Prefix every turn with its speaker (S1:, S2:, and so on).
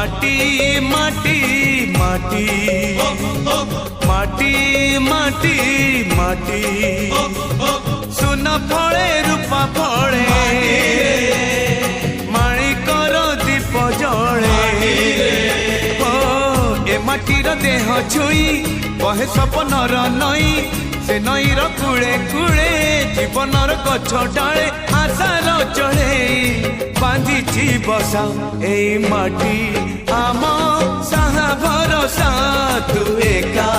S1: माटी माटी माटी माटी माटी माटी सुन फले रूपा फले माणिकर दीप जले ए माटीर देह छुई कहे सपनर नई से नईर कूले कूले जीवनर गछ डाले आशार चढ़े बांधी बसा ए माटी आम साहा भरोसा तू एका